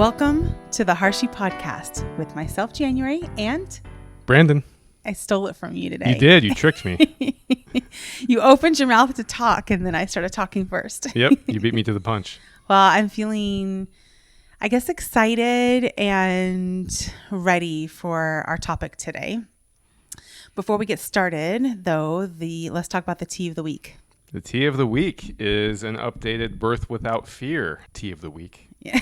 Welcome to the Harshie Podcast with myself, January, and Brandon. I stole it from you today. You did. You tricked me. You opened your mouth to talk, and then I started talking first. Yep. You beat me to the punch. Well, I'm feeling, I guess, excited and ready for our topic today. Before we get started, though, let's talk about the tea of the week. The tea of the week is an updated Birth Without Fear tea of the week. Yeah.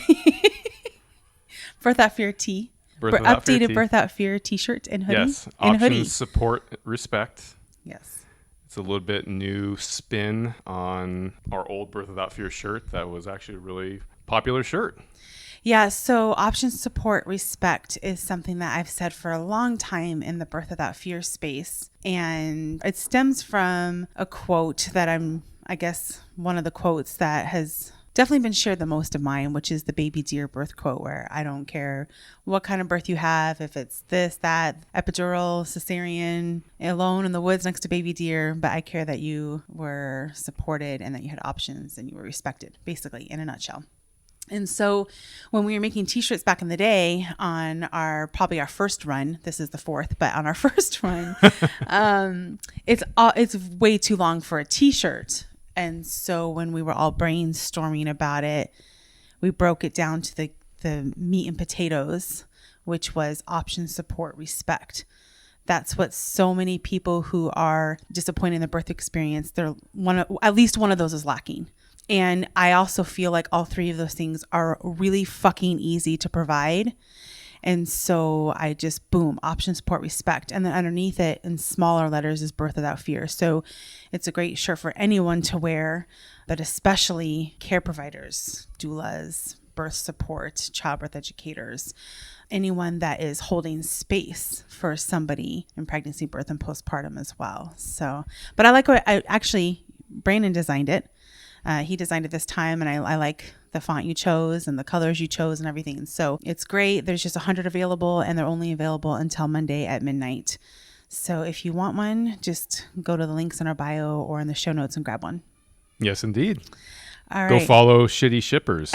Birth Without Fear tea. Updated Birth Without Fear t-shirt and hoodie. Yes. Options, support, respect. Yes. It's a little bit new spin on our old Birth Without Fear shirt that was actually a really popular shirt. Yeah, so options, support, respect is something that I've said for a long time in the Birth Without Fear space. And it stems from a quote that I guess one of the quotes that has definitely been shared the most of mine, which is the baby deer birth quote, where I don't care what kind of birth you have, if it's this, that, epidural, cesarean, alone in the woods next to baby deer, but I care that you were supported and that you had options and you were respected, basically, in a nutshell. And so when we were making t-shirts back in the day on probably our first run, this is the fourth, but on our first run, it's way too long for a t-shirt. And so when we were all brainstorming about it, we broke it down to the meat and potatoes, which was option, support, respect. That's what so many people who are disappointed in the birth experience, at least one of those is lacking. And I also feel like all three of those things are really fucking easy to provide. And so I just, boom, option, support, respect. And then underneath it in smaller letters is Birth Without Fear. So it's a great shirt for anyone to wear, but especially care providers, doulas, birth support, childbirth educators, anyone that is holding space for somebody in pregnancy, birth, and postpartum as well. So, but I like what Brandon designed it. He designed it this time, and I like the font you chose and the colors you chose and everything. And so it's great. There's just 100 available, and they're only available until Monday at midnight. So if you want one, just go to the links in our bio or in the show notes and grab one. Yes, indeed. All right. Go follow Shitty Shippers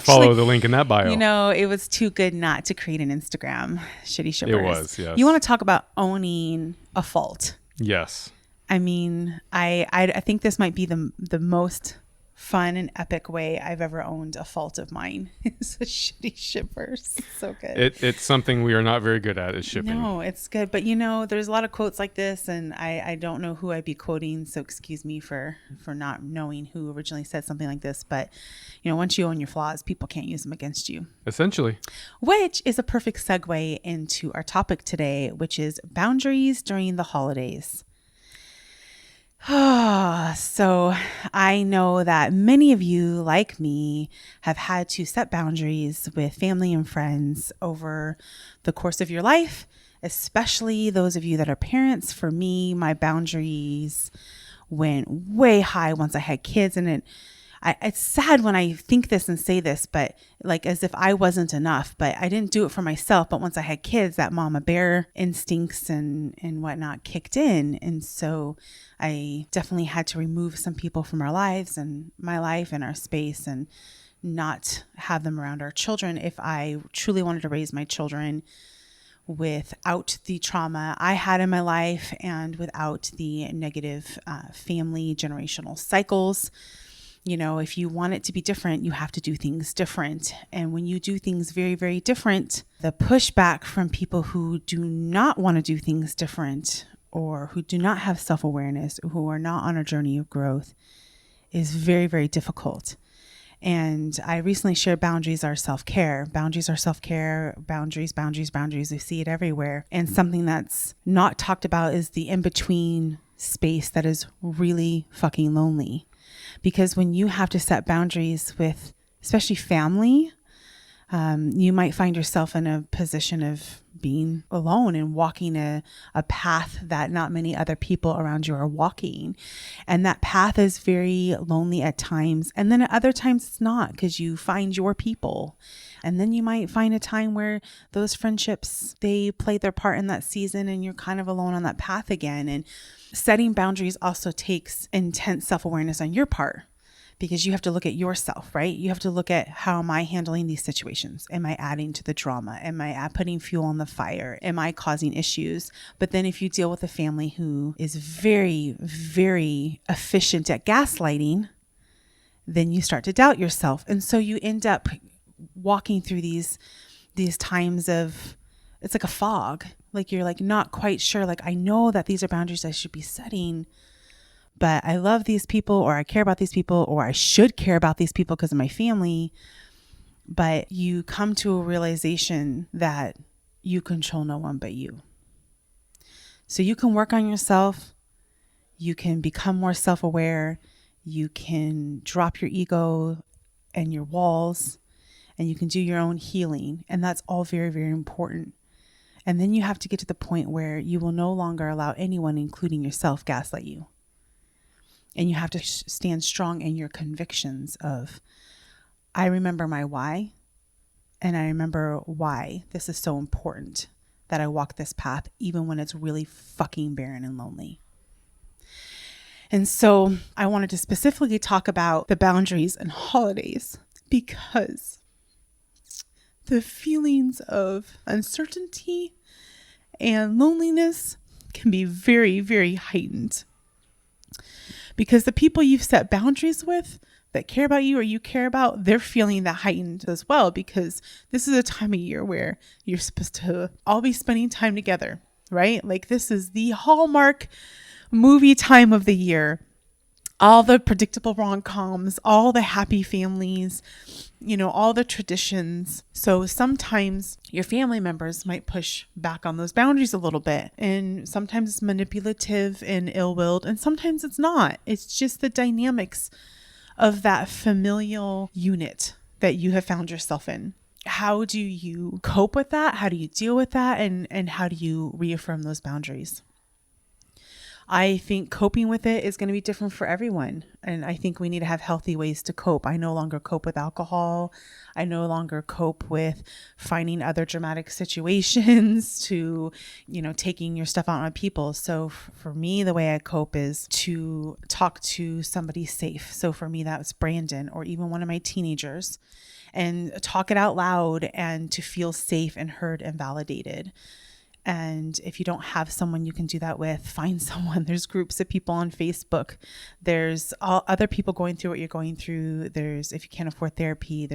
follow the link in that bio. You know, it was too good not to create an Instagram, Shitty Shippers. It was, yes. You want to talk about owning a fault. Yes. I mean, I think this might be the most fun and epic way I've ever owned a fault of mine. It's a Shitty Shippers. So good. It's something we are not very good at, is shipping. No, it's good. But there's a lot of quotes like this, and I don't know who I'd be quoting, so excuse me for not knowing who originally said something like this. But once you own your flaws, people can't use them against you. Essentially. Which is a perfect segue into our topic today, which is boundaries during the holidays. So I know that many of you, like me, have had to set boundaries with family and friends over the course of your life, especially those of you that are parents. For me, my boundaries went way high once I had kids, and it's sad when I think this and say this, but like as if I wasn't enough, but I didn't do it for myself. But once I had kids, that mama bear instincts and whatnot kicked in. And so I definitely had to remove some people from our lives and my life and our space and not have them around our children if I truly wanted to raise my children without the trauma I had in my life and without the negative family generational cycles. If you want it to be different, you have to do things different. And when you do things very, very different, the pushback from people who do not want to do things different or who do not have self-awareness, who are not on a journey of growth, is very, very difficult. And I recently shared boundaries are self-care. Boundaries are self-care. Boundaries. We see it everywhere. And something that's not talked about is the in-between space that is really fucking lonely. Because when you have to set boundaries with, especially family, you might find yourself in a position of being alone and walking a path that not many other people around you are walking. And that path is very lonely at times. And then at other times it's not, because you find your people. And then you might find a time where those friendships, they play their part in that season and you're kind of alone on that path again. And setting boundaries also takes intense self-awareness on your part, because you have to look at yourself, right? You have to look at, how am I handling these situations? Am I adding to the drama? Am I putting fuel on the fire? Am I causing issues? But then if you deal with a family who is very, very efficient at gaslighting, then you start to doubt yourself. And so you end up walking through these times of, it's like a fog. Like you're like not quite sure. Like, I know that these are boundaries I should be setting, but I love these people, or I care about these people, or I should care about these people because of my family. But you come to a realization that you control no one but you. So you can work on yourself. You can become more self-aware. You can drop your ego and your walls, and you can do your own healing. And that's all very, very important. And then you have to get to the point where you will no longer allow anyone, including yourself, gaslight you. And you have to stand strong in your convictions of, I remember my why, and I remember why this is so important that I walk this path, even when it's really fucking barren and lonely. And so I wanted to specifically talk about the boundaries and holidays, because the feelings of uncertainty and loneliness can be very, very heightened. Because the people you've set boundaries with that care about you, or you care about, they're feeling that heightened as well, because this is a time of year where you're supposed to all be spending time together, right? Like, this is the hallmark movie time of the year. All the predictable rom-coms, all the happy families, all the traditions. So sometimes your family members might push back on those boundaries a little bit. And sometimes it's manipulative and ill-willed, and sometimes it's not. It's just the dynamics of that familial unit that you have found yourself in. How do you cope with that? How do you deal with that? And how do you reaffirm those boundaries? I think coping with it is going to be different for everyone. And I think we need to have healthy ways to cope. I no longer cope with alcohol. I no longer cope with finding other dramatic situations to, taking your stuff out on people. So for me, the way I cope is to talk to somebody safe. So for me, that was Brandon, or even one of my teenagers, and talk it out loud and to feel safe and heard and validated. And if you don't have someone you can do that with, find someone. There's groups of people on Facebook. There's all other people going through what you're going through. There's, if you can't afford therapy,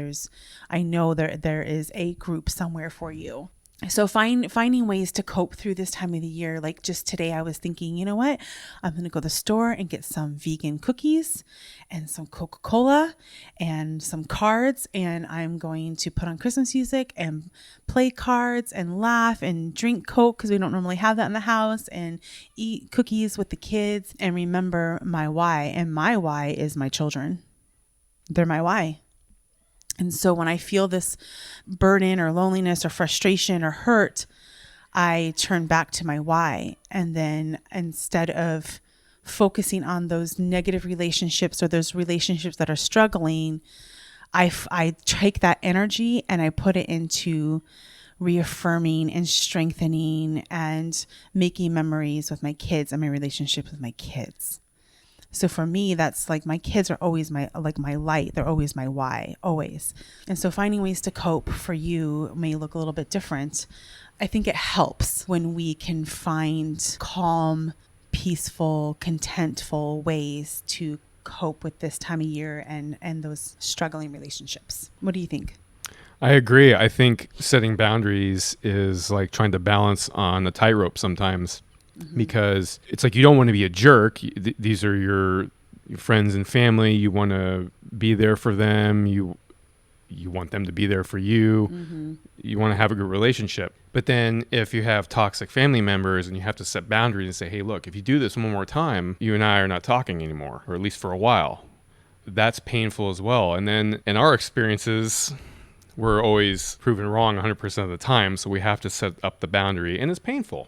I know there is a group somewhere for you. So finding ways to cope through this time of the year. Like just today, I was thinking, you know what? I'm going to go to the store and get some vegan cookies and some Coca-Cola and some cards. And I'm going to put on Christmas music and play cards and laugh and drink Coke, because we don't normally have that in the house, and eat cookies with the kids and remember my why. And my why is my children. They're my why. And so when I feel this burden or loneliness or frustration or hurt, I turn back to my why. And then instead of focusing on those negative relationships or those relationships that are struggling, I take that energy and I put it into reaffirming and strengthening and making memories with my kids and my relationship with my kids. So for me, that's like, my kids are always my light. They're always my why, always. And so finding ways to cope for you may look a little bit different. I think it helps when we can find calm, peaceful, contentful ways to cope with this time of year and those struggling relationships. What do you think? I agree. I think setting boundaries is like trying to balance on a tightrope sometimes. Because it's like, you don't want to be a jerk. These are your friends and family. You want to be there for them. You want them to be there for you. Mm-hmm. You want to have a good relationship. But then if you have toxic family members and you have to set boundaries and say, hey, look, if you do this one more time, you and I are not talking anymore, or at least for a while. That's painful as well. And then in our experiences, we're always proven wrong 100% of the time. So we have to set up the boundary, and it's painful.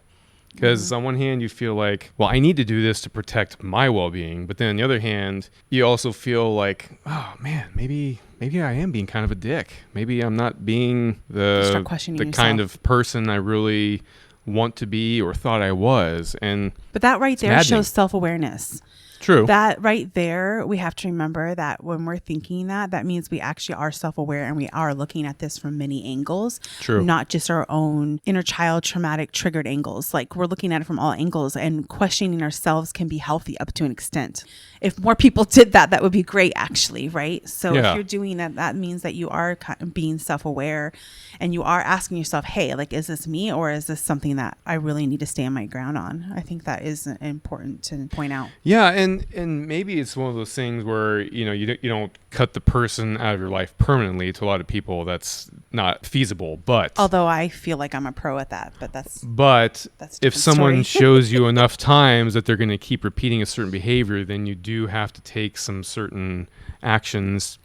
Because on one hand, you feel like, well, I need to do this to protect my well-being. But then on the other hand, you also feel like, oh, man, maybe I am being kind of a dick. Maybe I'm not being the kind of person I really want to be or thought I was. But that right there shows self-awareness. True. That right there, we have to remember that when we're thinking that, that means we actually are self-aware and we are looking at this from many angles, True. not just our own inner child traumatic triggered angles. Like we're looking at it from all angles, and questioning ourselves can be healthy up to an extent. If more people did that, that would be great actually, right? So Yeah. if you're doing that, that means that you are being self-aware and you are asking yourself, hey, like, is this me or is this something that I really need to stand my ground on? I think that is important to point out. Yeah, and maybe it's one of those things where you don't cut the person out of your life permanently. To a lot of people, that's not feasible. But Although I feel like I'm a pro at that, but that's a if different someone story. shows you enough times that they're going to keep repeating a certain behavior, then you do have to take some certain actions.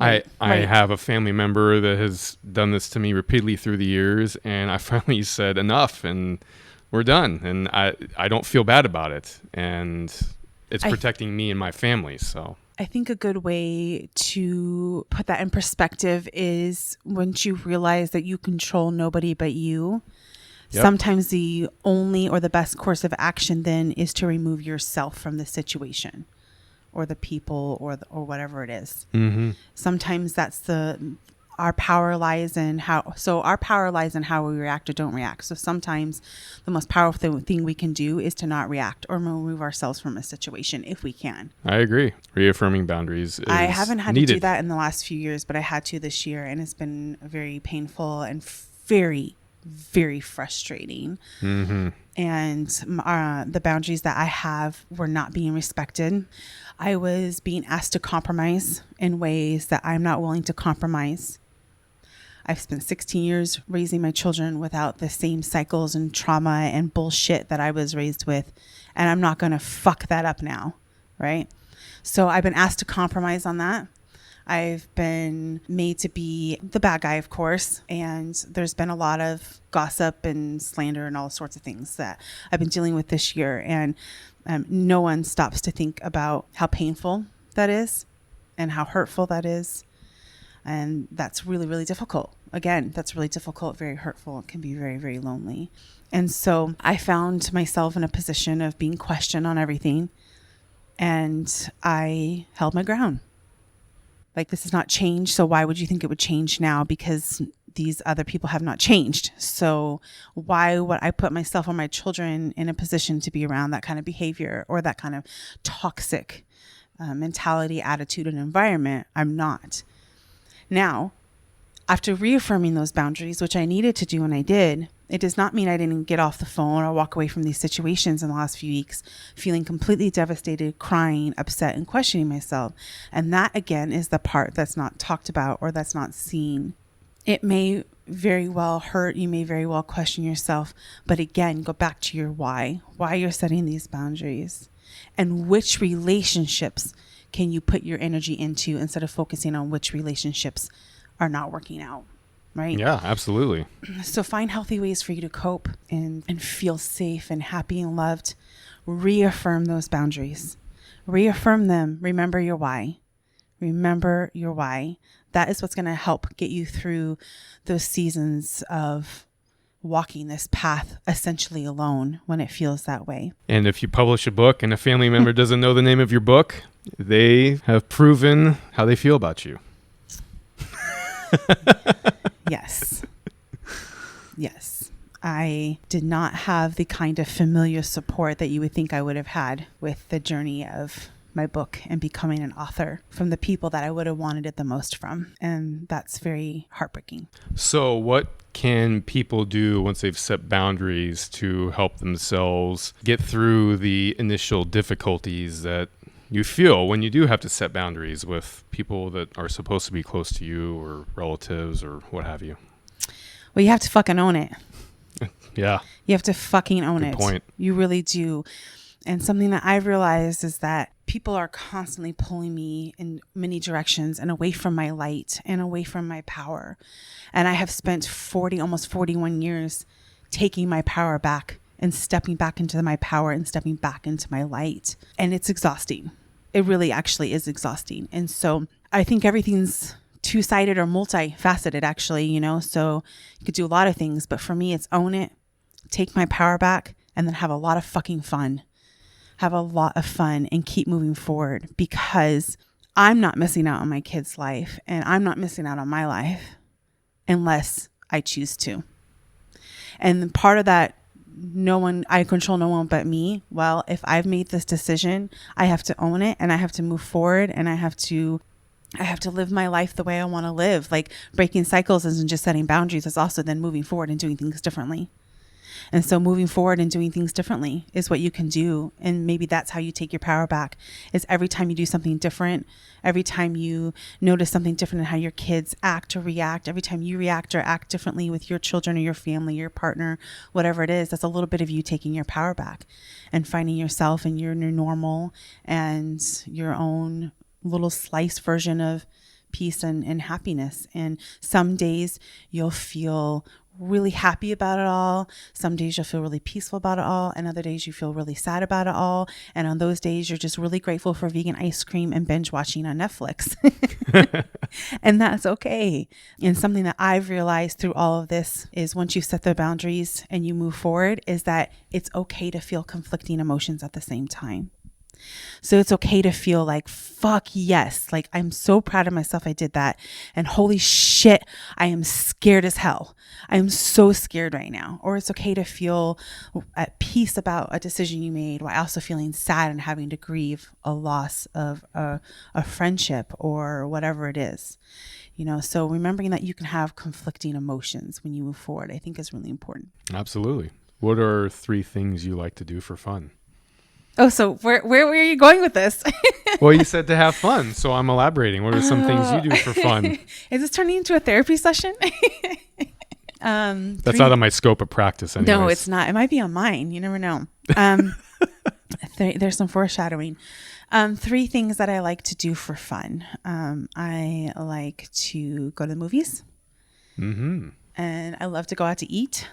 Right, I right. have a family member that has done this to me repeatedly through the years, and I finally said enough, and we're done. And I don't feel bad about it, and it's protecting me and my family. So I think a good way to put that in perspective is once you realize that you control nobody but you, Yep. sometimes the only or the best course of action then is to remove yourself from the situation or the people or whatever it is. Mm-hmm. Sometimes that's our power lies in how we react or don't react. So sometimes the most powerful thing we can do is to not react or remove ourselves from a situation if we can. I agree. Reaffirming boundaries is I haven't had needed. to do that in the last few years, but I had to this year, and it's been very painful and very, very frustrating. Mm-hmm. And the boundaries that I have were not being respected. I was being asked to compromise in ways that I'm not willing to compromise. I've spent 16 years raising my children without the same cycles and trauma and bullshit that I was raised with. And I'm not going to fuck that up now. Right? So I've been asked to compromise on that. I've been made to be the bad guy, of course. And there's been a lot of gossip and slander and all sorts of things that I've been dealing with this year. And no one stops to think about how painful that is and how hurtful that is. And that's really, really difficult. Again, that's really difficult, very hurtful. It can be very, very lonely. And so I found myself in a position of being questioned on everything. And I held my ground. Like, this has not changed. So why would you think it would change now? Because these other people have not changed. So why would I put myself or my children in a position to be around that kind of behavior or that kind of toxic mentality, attitude, and environment? I'm not. Now, after reaffirming those boundaries, which I needed to do and I did, it does not mean I didn't get off the phone or walk away from these situations in the last few weeks feeling completely devastated, crying, upset, and questioning myself. And that, again, is the part that's not talked about or that's not seen. It may very well hurt. You may very well question yourself. But again, go back to your why you're setting these boundaries, and which relationships can you put your energy into instead of focusing on which relationships are not working out, right? Yeah, absolutely. So find healthy ways for you to cope and feel safe and happy and loved. Reaffirm those boundaries. Reaffirm them. Remember your why. Remember your why. That is what's going to help get you through those seasons of walking this path essentially alone when it feels that way. And if you publish a book and a family member doesn't know the name of your book, they have proven how they feel about you. Yes. Yes. I did not have the kind of familiar support that you would think I would have had with the journey of my book and becoming an author from the people that I would have wanted it the most from. And that's very heartbreaking. So what can people do once they've set boundaries to help themselves get through the initial difficulties that you feel when you do have to set boundaries with people that are supposed to be close to you or relatives or what have you? Well, you have to fucking own it. Yeah. You have to fucking own it. Good point. You really do. And something that I've realized is that people are constantly pulling me in many directions and away from my light and away from my power. And I have spent almost 41 years taking my power back and stepping back into my power and stepping back into my light. And it's exhausting. It really actually is exhausting. And so I think everything's two-sided or multifaceted, actually, so you could do a lot of things. But for me, it's own it, take my power back, and then have a lot of fucking fun. have a lot of fun, and keep moving forward, because I'm not missing out on my kid's life, and I'm not missing out on my life unless I choose to. And part of that, I control no one but me. Well, if I've made this decision, I have to own it, and I have to move forward, and I have to live my life the way I want to live. Like, breaking cycles isn't just setting boundaries. It's also then moving forward and doing things differently. And so moving forward and doing things differently is what you can do. And maybe that's how you take your power back, is every time you do something different, every time you notice something different in how your kids act or react, every time you react or act differently with your children or your family, your partner, whatever it is, that's a little bit of you taking your power back and finding yourself and your normal and your own little slice version of peace and happiness. And some days you'll feel really happy about it all. Some days you'll feel really peaceful about it all. And other days you feel really sad about it all. And on those days, you're just really grateful for vegan ice cream and binge watching on Netflix. And that's okay. And something that I've realized through all of this is, once you set the boundaries and you move forward, is that it's okay to feel conflicting emotions at the same time. So it's okay to feel like, fuck yes, like, I'm so proud of myself I did that. And holy shit, I am scared as hell. I am so scared right now. Or it's okay to feel at peace about a decision you made, while also feeling sad and having to grieve a loss of a friendship or whatever it is. So remembering that you can have conflicting emotions when you move forward, I think, is really important. Absolutely. What are 3 things you like to do for fun? Oh, so where are you going with this? Well, you said to have fun, so I'm elaborating. What are some things you do for fun? Is this turning into a therapy session? That's out of my scope of practice anyways. No, it's not. It might be on mine. You never know. There's some foreshadowing. 3 things that I like to do for fun. I like to go to the movies. Mm-hmm. And I love to go out to eat.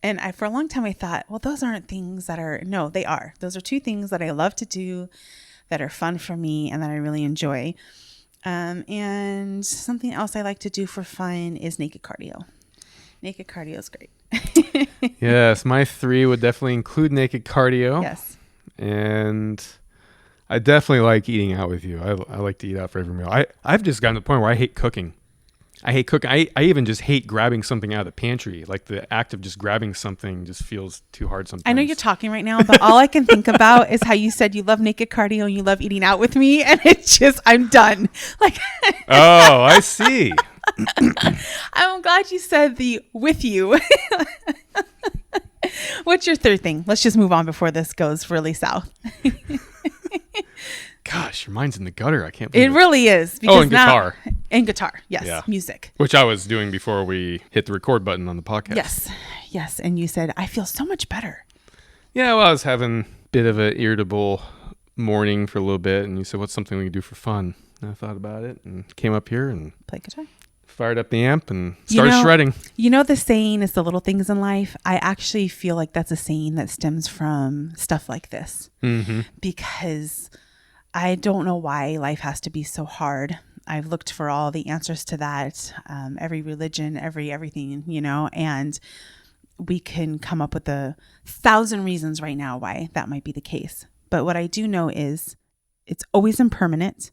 And for a long time, I thought, well, those aren't things that are, no, they are. Those are 2 things that I love to do, that are fun for me and that I really enjoy. And something else I like to do for fun is naked cardio. Naked cardio is great. Yes, my 3 would definitely include naked cardio. Yes. And I definitely like eating out with you. I like to eat out for every meal. I've just gotten to the point where I hate cooking. I hate cooking. I even just hate grabbing something out of the pantry. Like, the act of just grabbing something just feels too hard sometimes. I know you're talking right now, but all I can think about is how you said you love naked cardio and you love eating out with me. And it's just, I'm done. Like, oh, I see. I'm glad you said the with you. What's your 3rd thing? Let's just move on before this goes really south. Gosh, your mind's in the gutter. I can't believe it. It really is. Oh, and guitar. And guitar. Yes. Yeah. Music. Which I was doing before we hit the record button on the podcast. Yes. Yes. And you said, I feel so much better. Yeah, well, I was having a bit of an irritable morning for a little bit. And you said, what's something we can do for fun? And I thought about it and came up here and play guitar. Fired up the amp and started shredding. You know, the saying is the little things in life. I actually feel like that's a saying that stems from stuff like this. Mm-hmm. Because I don't know why life has to be so hard. I've looked for all the answers to that, every religion, everything, and we can come up with 1,000 reasons right now why that might be the case. But what I do know is it's always impermanent,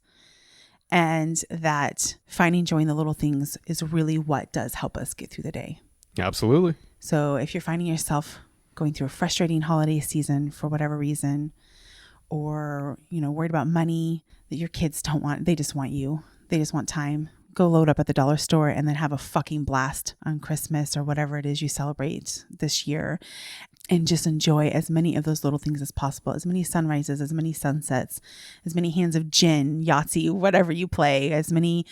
and that finding joy in the little things is really what does help us get through the day. Absolutely. So if you're finding yourself going through a frustrating holiday season for whatever reason, or, worried about money that your kids don't want, they just want you. They just want time. Go load up at the dollar store and then have a fucking blast on Christmas or whatever it is you celebrate this year. And just enjoy as many of those little things as possible. As many sunrises, as many sunsets, as many hands of gin, Yahtzee, whatever you play, as many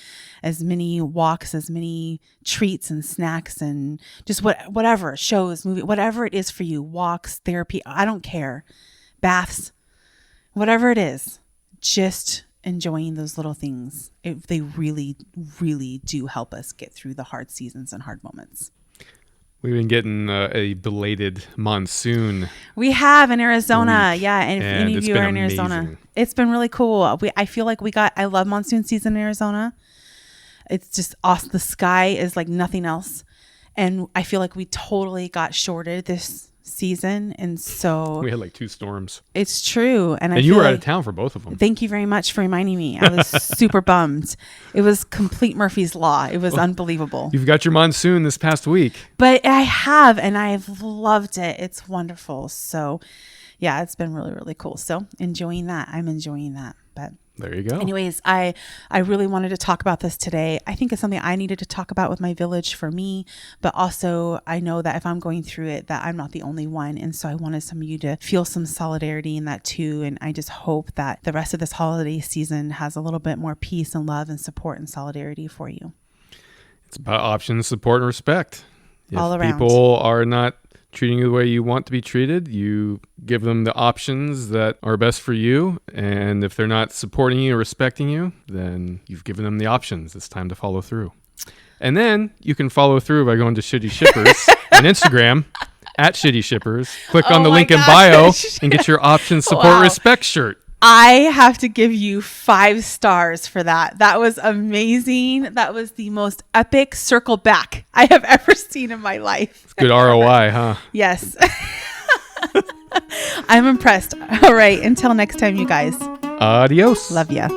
walks, as many treats and snacks and just whatever, shows, movie, whatever it is for you, walks, therapy, I don't care, baths, whatever it is, just enjoying those little things. They really, really do help us get through the hard seasons and hard moments. We've been getting a belated monsoon. We have in Arizona. Week. Yeah. And if any of you are in Arizona, it's been really cool. I feel like I love monsoon season in Arizona. It's just awesome. The sky is like nothing else. And I feel like we totally got shorted this season. And so We had like 2 storms. it's true. And You were out of town for both of them. Thank you very much for reminding me. I was super bummed. It was complete Murphy's Law. It was unbelievable. You've got your monsoon this past week. But I have, and I've loved it. It's wonderful. So yeah, it's been really, really cool. So enjoying that. I'm enjoying that. But there you go. anyways, I really wanted to talk about this today. I think it's something I needed to talk about with my village for me, but also I know that if I'm going through it, that I'm not the only one. And so I wanted some of you to feel some solidarity in that too. And I just hope that the rest of this holiday season has a little bit more peace and love and support and solidarity for you. It's about options, support, and respect. All If around. people are not treating you the way you want to be treated, you give them the options that are best for you. And if they're not supporting you or respecting you, then you've given them the options. It's time to follow through. And then you can follow through by going to Shitty Shippers on Instagram at Shitty Shippers. Click on the link in bio and get your options, support, respect shirt. I have to give you 5 stars for that. That was amazing. That was the most epic circle back I have ever seen in my life. It's good ROI, huh? Yes. I'm impressed. All right. Until next time, you guys. Adios. Love ya.